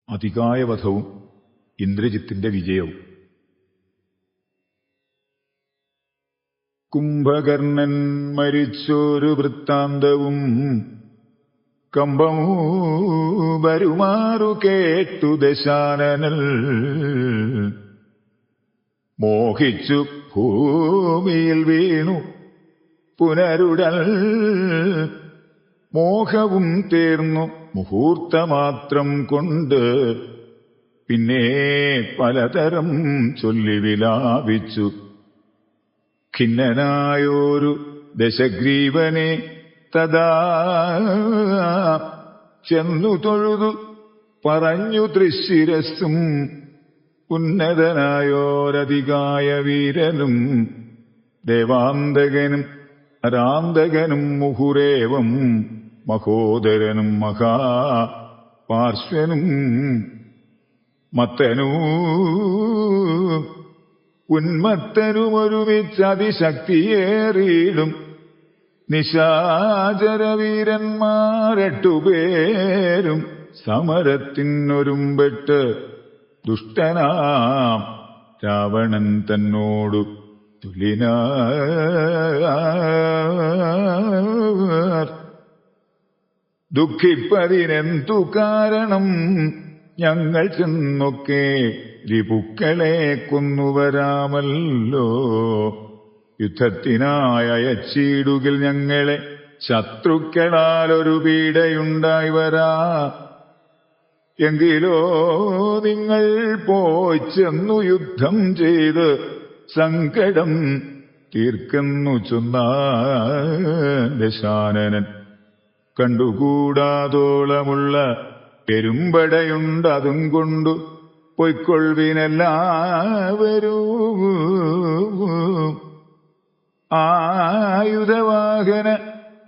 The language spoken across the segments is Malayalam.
അതികായവധവും ഇന്ദ്രജിത്തിന്റെ വിജയവും. കുംഭകർണൻ മരിച്ചൊരു വൃത്താന്തവും കമ്പമൂ വരുമാറു കേട്ടു ദശാനനൽ. മോഹിച്ചു ഭൂമിയിൽ വീണു പുനരുടൽ. മോഹവും തീർന്നു മുഹൂർത്തമാത്രം കൊണ്ട്. പിന്നെ പലതരം ചൊല്ലി വിലാപിച്ചു. ഖിന്നനായോരു ദശഗ്രീവനെ തഥാ ചെന്നു തൊഴുതു പറഞ്ഞു തൃശിരസ്സും. ഉന്നതനായോരധികായ വീരനും ദേവാന്തകനും നരാന്തകനും മുഹുരേവം മഹോദരനും മഹാപാർശ്വനും മത്തനൂ ഉന്മത്തനുമൊരുമിച്ചതിശക്തിയേറിയിടും നിശാചരവീരന്മാരെട്ടുപേരും സമരത്തിനൊരുമ്പെട്ട് ദുഷ്ടനാം രാവണൻ തന്നോടു തുല്യനാർ. ദുഃഖിപ്പതിനെന്തു കാരണം? ഞങ്ങൾ ചെന്നൊക്കെ രിപുക്കളെ കൊന്നുവരാമല്ലോ. യുദ്ധത്തിനായി അയച്ചിടുകിൽ ഞങ്ങളെ ശത്രുക്കളാലൊരു പീഡയുണ്ടായി വരാ. എങ്കിലോ നിങ്ങൾ പോയി ചെന്നു യുദ്ധം ചെയ്ത് സങ്കടം തീർക്കുന്നു ചൊന്നാൻ ദശാനനൻ. കണ്ടുകൂടാതോളമുള്ള പെരുമ്പടയുണ്ടതും കൊണ്ടു പൊയ്ക്കൊള്ളിനെല്ലാവരും. ആയുധവാഹന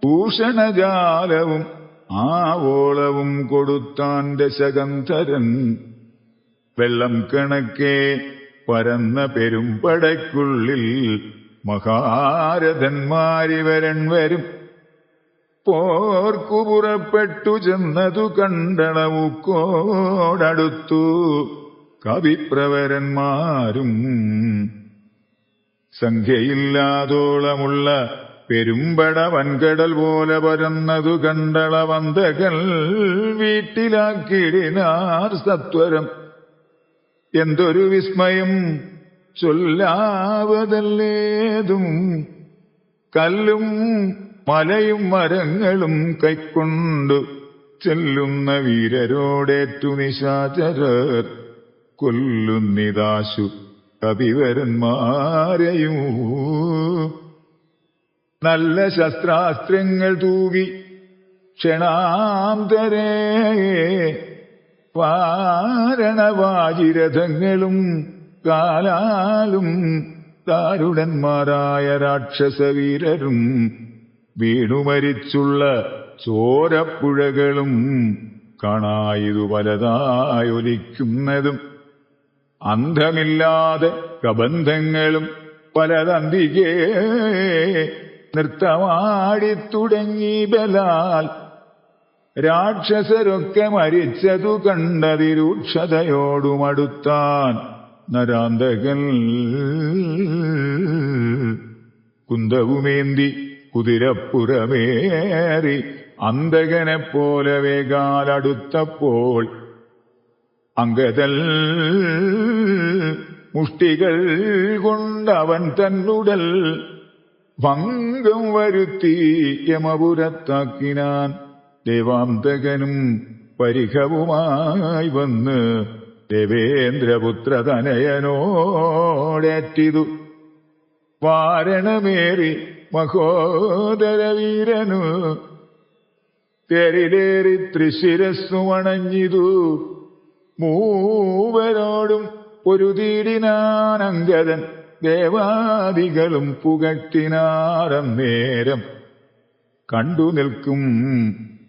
ഭൂഷണജാലവും ആവോളവും കൊടുത്താൻ ദശകന്ധരൻ. വെള്ളം കണക്കെ പരന്ന പെരുമ്പടയ്ക്കുള്ളിൽ മഹാരഥന്മാരിവരൻ വരും. പോർക്കു പുറപ്പെട്ടു ചെന്നതു കണ്ടളവുക്കോടടുത്തു കവിപ്രവരന്മാരും. സംഖ്യയില്ലാതോളമുള്ള പെരുമ്പട വൻകടൽ പോലെ പരന്നതു കണ്ടളവന്തകൾ വീട്ടിലാക്കിടിനാർ സത്വരം. എന്തൊരു വിസ്മയം ചൊല്ലാവതല്ലേതും. കല്ലും മലയും മരങ്ങളും കൈക്കൊണ്ടു ചെല്ലുന്ന വീരരോടേറ്റു നിശാചരർ കൊല്ലുന്നിതാശു കവിവരന്മാരെയും. നല്ല ശസ്ത്രാസ്ത്രങ്ങൾ തൂകി ക്ഷണാന്തരേ വാരണവാജിരഥങ്ങളും കാലാലും ദാരുടന്മാരായ രാക്ഷസവീരരും വീണുമരിച്ചുള്ള ചോരപ്പുഴകളും കാണായിതു പലതായൊലിക്കുന്നതും. അന്ധമില്ലാതെ കബന്ധങ്ങളും പലതന്തികേ നൃത്തമാടിത്തുടങ്ങി ബലാൽ. രാക്ഷസരൊക്കെ മരിച്ചതു കണ്ടതിരൂക്ഷതയോടുമടുത്താൻ നരാന്തകൻ. കുന്തവുമേന്തി കുതിരപ്പുറമേറി അന്തകനെപ്പോലെ വേഗാലടുത്തപ്പോൾ അങ്കദൽ മുഷ്ടികൾ കൊണ്ടവൻ തന്നുടൽ ഭംഗം വരുത്തി യമപുരത്താക്കിനാൻ. ദേവാന്തകനും പരിഹവുമായി വന്ന് ദേവേന്ദ്രപുത്രതനയനോടേറ്റിതു. വാരണമേറി മഹോദരവീരനു തേരിലേറി തൃശിരസ്സുമണഞ്ഞിതു. മൂവരോടും പൊരുതീടിനാനങ്കദൻ ദേവാദികളും പുകഴ്ത്തിനാറന്നേരം. കണ്ടു നിൽക്കും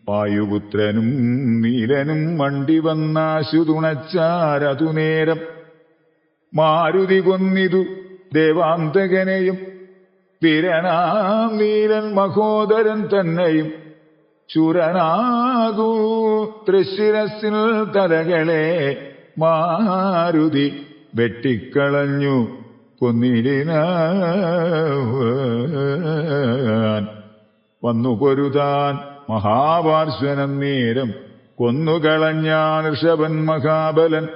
വായുപുത്രനും നീലനും മണ്ടി വന്നാശു തുണച്ചാരതു നേരം. മാരുതി കൊന്നിതു ദേവാന്തകനെയും വീരനാം നീലൻ മഹോദരൻ തന്നെയും. ചുരനാകൂ തൃശിരസിൽ തലകളെ മാരുതി വെട്ടിക്കളഞ്ഞു കൊന്നിടിനാൻ. വന്നു പൊരുതാൻ മഹാപാർശ്വനന്നേരം കൊന്നുകളഞ്ഞാൻ ഋഷഭൻ മഹാബലൻ.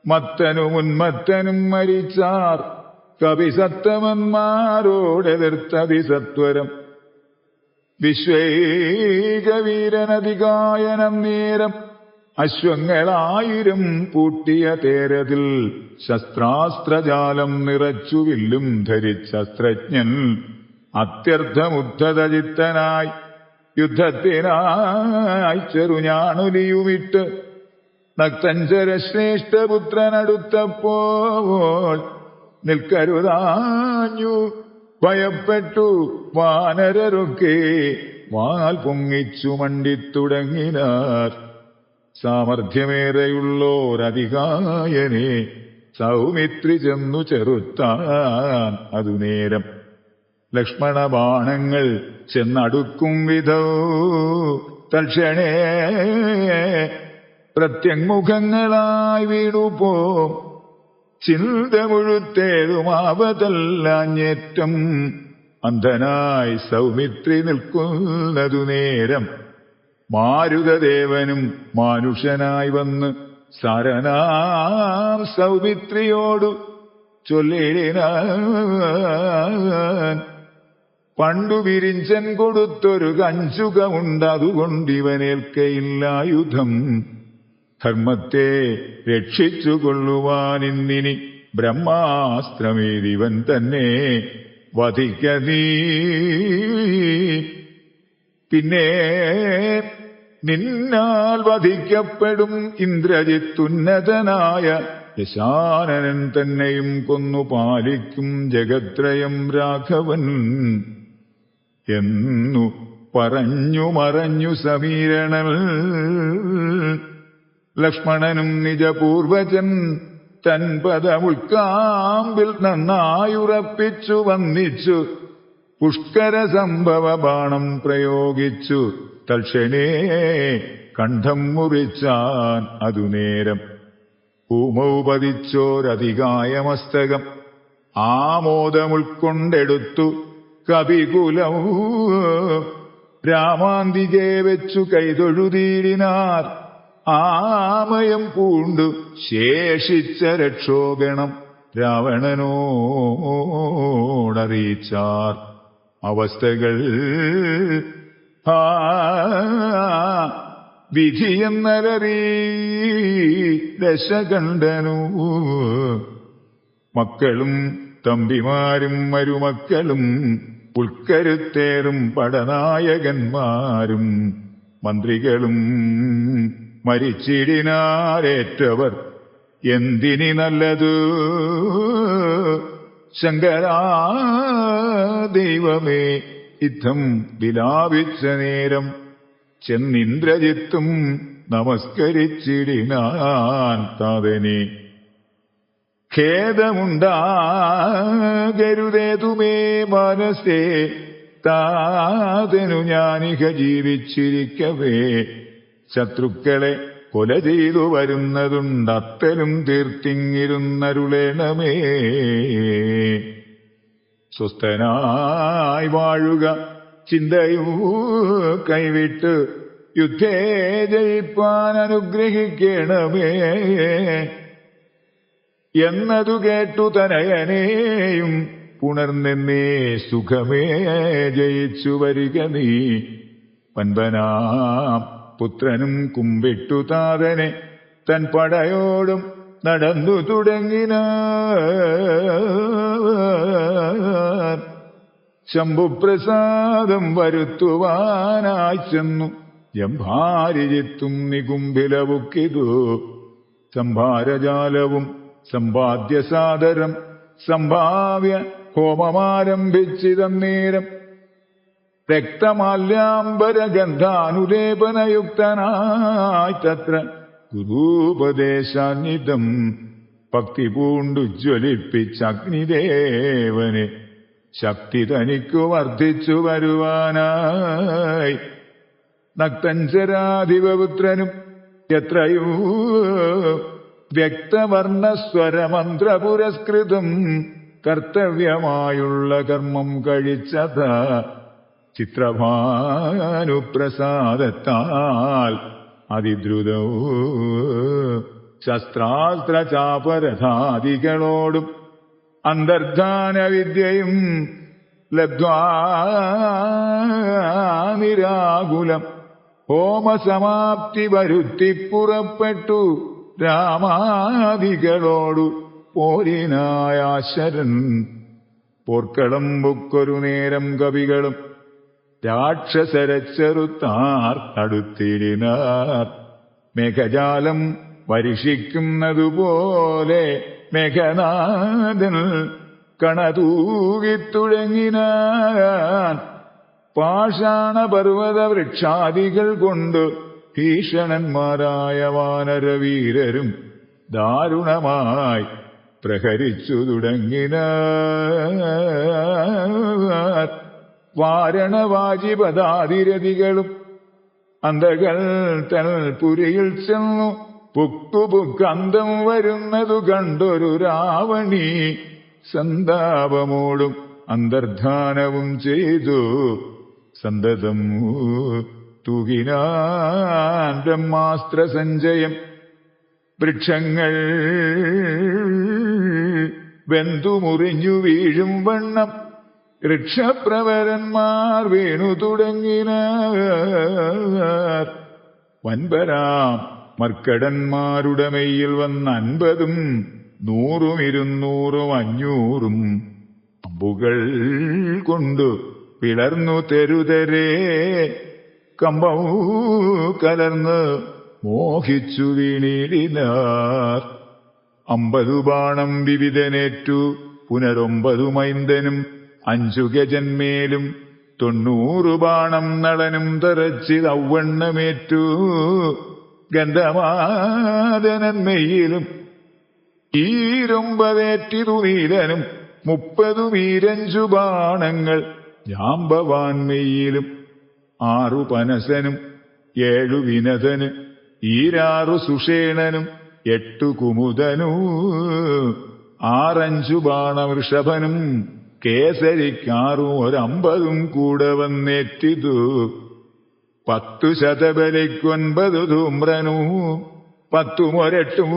മത്തനും ഉന്മത്തനും മരിച്ചാർ കവിസത്തമന്മാരോടെതിർത്തതിസത്വരം. വിശ്വൈകവീരനതികായനന്നേരം അശ്വങ്ങളായിരം പൂട്ടിയ തേരതിൽ ശസ്ത്രാസ്ത്രജാലം നിറച്ചു വില്ലും ധരിച്ചസ്ത്രജ്ഞൻ അത്യർത്ഥമുദ്ധതചിത്തനായി യുദ്ധത്തിനായി ചെറുഞാണുലിയുമിട്ട് നക്തഞ്ചരശ്രേഷ്ഠപുത്രനടുത്തപ്പോൾ നിൽക്കരുതാഞ്ഞു ഭയപ്പെട്ടു വാനരരൊക്കെ വാൽ പൊങ്ങിച്ചു മണ്ടിത്തുടങ്ങിനാർ. സാമർഥ്യമേറെയുള്ളോരധികായനെ സൗമിത്രി ചെന്നു ചെറുത്താൻ അതുനേരം. ലക്ഷ്മണബാണങ്ങൾ ചെന്നടുക്കും വിധൗ തൽക്ഷണേ പ്രത്യങ്മുഖങ്ങളായി വീണുപോ. ചിന്ത മുഴുത്തേതുമാവതല്ലാഞ്ഞേറ്റം അന്ധനായി സൗമിത്രി നിൽക്കുന്നതു നേരം. മാരുതദേവനും മാനുഷനായി വന്ന് സാരനാം സൗമിത്രിയോടു ചൊല്ലിടിനാൻ. പണ്ടു വിരിഞ്ചൻ കൊടുത്തൊരു കഞ്ചുകമുണ്ടതുകൊണ്ടിവനേൽക്കയില്ലായുധം. ധർമ്മത്തെ രക്ഷിച്ചുകൊള്ളുവാനിന്നിനി ബ്രഹ്മാസ്ത്രമേതിവൻ തന്നെ വധിക്ക നീ. പിന്നെ നിന്നാൽ വധിക്കപ്പെടും ഇന്ദ്രജിത്തുന്നതനായ ദശാനനൻ തന്നെയും കൊന്നു പാലിക്കും ജഗത്രയം രാഘവൻ എന്നു പറഞ്ഞു മറഞ്ഞു സമീരണൽ. ലക്ഷ്മണനും നിജപൂർവജൻ തൻ പദമുൾക്കാമ്പിൽ നന്നായുറപ്പിച്ചു വന്നിച്ചു പുഷ്കര സംഭവ ബാണം പ്രയോഗിച്ചു തൽക്ഷണേ കണ്ഠം മുറിച്ചാൻ അതുനേരം. ഭൂമൗ പതിച്ചോരധികായമസ്തകം ആമോദമുൾക്കൊണ്ടെടുത്തു കപികുലം. രാമാന്തികെ വെച്ചു കൈതൊഴുതീടിനാർ ആമയം പൂണ്ടു ശേഷിച്ച രക്ഷോഗണം രാവണനോടറിയിച്ചാർ അവസ്ഥകൾ. വിധിയെന്നലറി ദശകണ്ഠനു. മക്കളും തമ്പിമാരും മരുമക്കളും ഉൾക്കരുത്തേറും പടനായകന്മാരും മന്ത്രികളും മരിച്ചിടിനാരേറ്റവർ എന്തിനി നല്ലതു. ശങ്കരാ ദൈവമേ യുദ്ധം വിലാപിച്ച നേരം ചെന്നിന്ദ്രജിത്തും നമസ്കരിച്ചിടിനാൻ താതനെ. ഖേദമുണ്ടാകരുതേതുമേ മനസ്സേ താതനു ഞാനിക ജീവിച്ചിരിക്കവേ. ശത്രുക്കളെ കൊല ചെയ്തു വരുന്നതുണ്ടത്തലും തീർത്തിങ്ങിരുന്നരുളേണമേ. സ്വസ്ഥനായി വാഴുക ചിന്തയൂ കൈവിട്ട് യുദ്ധേ ജയിപ്പാൻ അനുഗ്രഹിക്കണമേ എന്നതു കേട്ടു തനയനെയും പുണർന്നെന്നേ സുഖമേ ജയിച്ചു വരിക നീ. പൻപനാം പുത്രനും കുമ്പിട്ടു താതനെ തൻ പടയോടും നടന്നു തുടങ്ങിന. ശംഭുപ്രസാദം വരുത്തുവാനായി ചെന്നു ജംഭാരിജിത്തും നികുംഭിലവുക്കിതു. സംഭാരജാലവും സമ്പാദ്യസാദരം സംഭാവ്യ ഹോമമാരംഭിച്ചിതന്നേരം. രക്തമാല്യാംബരഗന്ധാനുലേപനയുക്തനായി തത്ര ഗുരൂപദേശാന്വിതം ഭക്തി പൂണ്ടുജ്വലിപ്പിച്ച അഗ്നിദേവനെ ശക്തി തനിക്കു വർദ്ധിച്ചു വരുവാനായി. നക്തഞ്ചരാധിപപുത്രനും എത്രയോ വ്യക്തവർണ്ണസ്വരമന്ത്രപുരസ്കൃതം കർത്തവ്യമായുള്ള കർമ്മം കഴിച്ചത ചിത്രഭാനുപ്രസാദത്താൽ അതിദ്രുതോ ശസ്ത്രാസ്ത്രചാപരഥാദികളോടും അന്തർധാന വിദ്യയും ലബ്ധ്വാ നിരാകുലം ഹോമസമാപ്തി വരുത്തി പുറപ്പെട്ടു രാമാദികളോടു പോരിനായാശരൻ. പോർക്കളം ബുക്കൊരു നേരം കവികളും രാക്ഷസരെ ചെറുത്താർ തടുത്തിരിനാർ. മേഘജാലം വർഷിക്കുന്നതുപോലെ മേഘനാഥൻ കണതൂകിത്തുടങ്ങിനാൻ. പാഷാണപർവ്വത വൃക്ഷാദികൾ കൊണ്ട് ഭീഷണന്മാരായ വാനരവീരരും ദാരുണമായി പ്രഹരിച്ചു തുടങ്ങിനാർ. വാരണവാജിപദാതിരതികളും അന്തകൾ തൽപുരിയിൽ ചെന്നു പുക്കുപുക്കന്തം വരുന്നതു കണ്ടൊരു രാവണി സന്താപമോടും അന്തർധാനവും ചെയ്തു സന്തതം തൂകിനാൻ ബ്രഹ്മാസ്ത്ര സഞ്ചയം. വൃക്ഷങ്ങൾ വെന്തുമുറിഞ്ഞു വീഴും വണ്ണം വൃക്ഷപ്രവരന്മാർ വീണു തുടങ്ങിനാർ. വൻപരാം മർക്കടന്മാരുടെ മെയ്യിൽ വന്ന് 50, 100, 200, 500 അമ്പുകൾ കൊണ്ടു പിളർന്നു തെരുതരേ കമ്പം കലർന്ന് മോഹിച്ചു വീണിടിനാർ. 50 ബാണം വിവിധനേറ്റു പുനരൊമ്പതു മൈന്ദനും 5 ഗജന്മേലും 90 ബാണം നളനും തറച്ചിതവണ്ണമേറ്റു. ഗന്ധമാദനന്മയിലും 29 നീലനും 30 വീരഞ്ചു ബാണങ്ങൾ ജാമ്പവാൻമെയിലും 6 പനസനും 7 വിനതന് 6 സുഷേണനും 8 കുമുദനു 6 ബാണവൃഷഭനും കേസരിക്കാറും 150 കൂടെ വന്നേറ്റിതു. 10 ശതബലിക്ക് 9 ധൂമ്രനു 10 മൊരട്ടും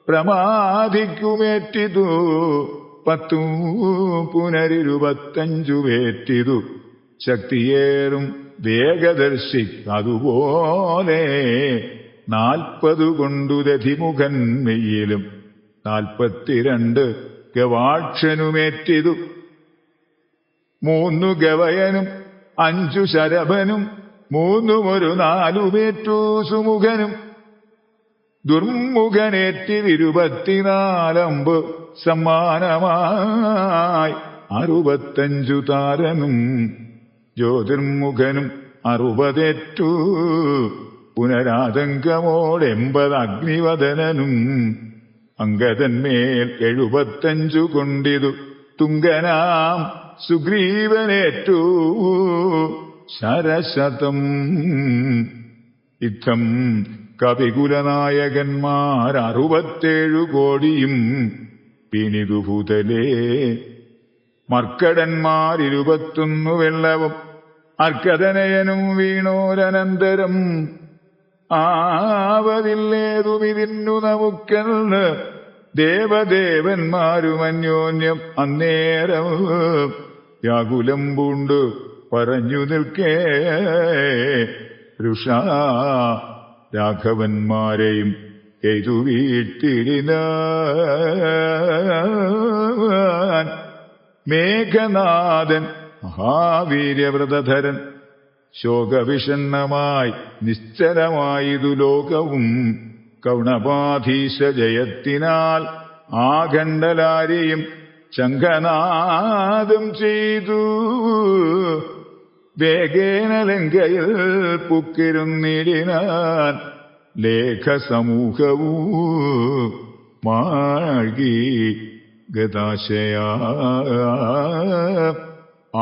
പ്രമാദിക്കുമേറ്റിതു. 10 പുനരിരുപത്തഞ്ചു വേറ്റിതു. ശക്തിയേറും വേഗദർശി അതുപോലെ 40 കൊണ്ടു രഥിമുഖൻ മെയ്യിലും 42 ഗവാക്ഷനുമേറ്റിതു. 3 ഗവയനും 5 ശരഭനും 3 ഒരു 4 മേറ്റു സുമുഖനും. ദുർമുഖനേറ്റിൽ 24 അമ്പ് സമ്മാനമായി 65 താരനും. ജ്യോതിർമുഖനും 60 പുനരാതങ്കമോട് 80 അഗ്നിവദനനും. അങ്കതന്മേൽ 75 കൊണ്ടിതു തുങ്കനാം സുഗ്രീവനേറ്റു ശരശതം. ഇത്തം കപികുലനായകന്മാർ 67 കോടിയും പിണിതു ഭൂതലേ. മർക്കടന്മാർ 21 വെള്ളവും അർക്കതനയനും വീണോരനന്തരം. ആവതില്ലേതുമിതിന്നു നമുക്കെന്ന് ദേവദേവന്മാരും അന്യോന്യം അന്നേരം വ്യാകുലം പൂണ്ടു പറഞ്ഞു നിൽക്കേ. ഋഷാ രാഘവന്മാരെയും എയ്തു വീട്ടിടിനാൻ. മേഘനാഥൻ മഹാവീര്യവ്രതധരൻ ശോകവിഷണ്ണമായി നിശ്ചലമായതു ലോകവും. കൗണപാധീശ ജയത്തിനാൽ ആഖണ്ഡലാരിയും ശംഖനാദം ചെയ്തു. വേഗേന ലങ്കയിൽ പുക്കിരുന്നിടിനാൻ ലേഖസമൂഹവും മാഴ്കി ഗതാശയാ. ആ